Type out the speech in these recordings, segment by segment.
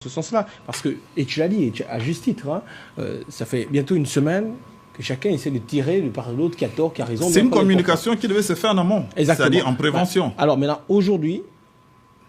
ce sens-là. Parce que, et tu l'as dit, à juste titre, hein, ça fait bientôt une semaine que chacun essaie de tirer le part de l'autre qui a tort, qui a raison. C'est une communication qui devait se faire en amont, c'est-à-dire en prévention. Alors maintenant, aujourd'hui,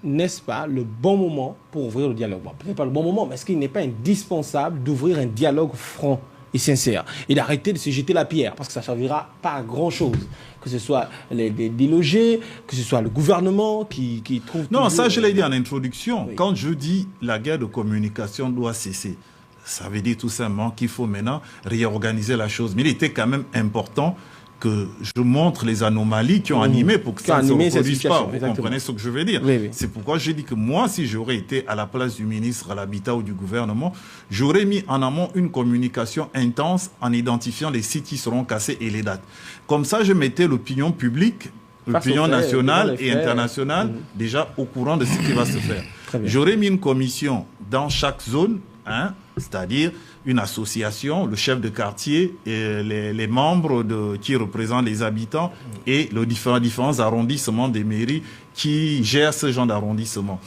n'est-ce pas le bon moment pour ouvrir le dialogue? Bon, peut-être pas le bon moment, mais est-ce qu'il n'est pas indispensable d'ouvrir un dialogue franc et sincère et d'arrêter de se jeter la pierre, parce que ça ne servira pas à grand-chose, que ce soit les délogés, que ce soit le gouvernement qui trouve... Non, ça je l'ai dit en introduction. Oui. Quand je dis la guerre de communication doit cesser, ça veut dire tout simplement qu'il faut maintenant réorganiser la chose. Mais il était quand même important que je montre les anomalies qui ont animé pour que ça ne se reproduise pas. Vous comprenez ce que je veux dire? Oui. C'est pourquoi je dis que moi, si j'aurais été à la place du ministre à l'Habitat ou du gouvernement, j'aurais mis en amont une communication intense en identifiant les sites qui seront cassés et les dates. Comme ça, je mettais l'opinion publique, l'opinion nationale et internationale déjà au courant de ce qui va se faire. J'aurais mis une commission dans chaque zone, hein, c'est-à-dire une association, le chef de quartier, et les membres qui représentent les habitants et les différents arrondissements des mairies qui gèrent ce genre d'arrondissement.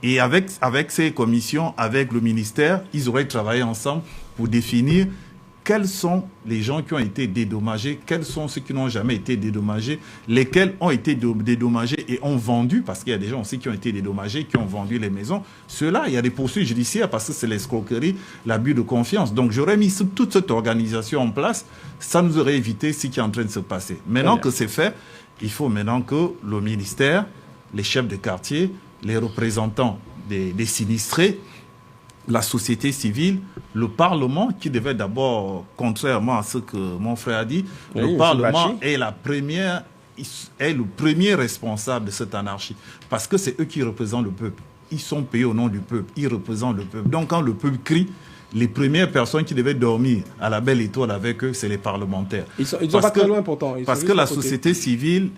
Et avec ces commissions, avec le ministère, ils auraient travaillé ensemble pour définir quels sont les gens qui ont été dédommagés, quels sont ceux qui n'ont jamais été dédommagés, lesquels ont été dédommagés et ont vendu, parce qu'il y a des gens aussi qui ont été dédommagés, qui ont vendu les maisons. Ceux-là, il y a des poursuites judiciaires parce que c'est l'escroquerie, l'abus de confiance. Donc j'aurais mis toute cette organisation en place, ça nous aurait évité ce qui est en train de se passer. Maintenant que c'est fait, il faut maintenant que le ministère, les chefs de quartier, les représentants des sinistrés, la société civile, le Parlement, qui devait d'abord, contrairement à ce que mon frère a dit, le Parlement est le premier responsable de cette anarchie. Parce que c'est eux qui représentent le peuple. Ils sont payés au nom du peuple. Ils représentent le peuple. Donc quand le peuple crie, les premières personnes qui devaient dormir à la belle étoile avec eux, c'est les parlementaires. Ils sont pas très loin pourtant. Parce que la société civile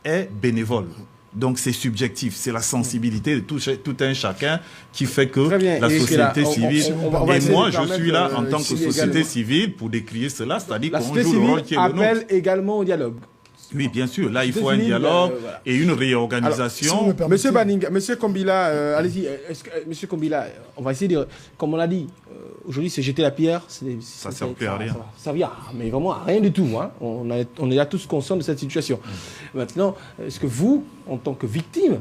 est bénévole. Donc c'est subjectif, c'est la sensibilité de tout un chacun qui fait que la société civile... Et moi, je suis là en tant que société civile pour décrier cela, c'est-à-dire qu'on joue le rôle qui est le nôtre. La société civile appelle également au dialogue. Oui, bien sûr. Là, il faut un dialogue et une réorganisation. Alors, Monsieur Baninga, Monsieur Kombila, allez-y. Monsieur Kombila, on va essayer de... Comme on l'a dit, aujourd'hui, c'est jeter la pierre. Ça ne sert plus à rien. Ça vient, mais vraiment à rien du tout. Hein. On est là tous conscients de cette situation. Maintenant, est-ce que vous, en tant que victime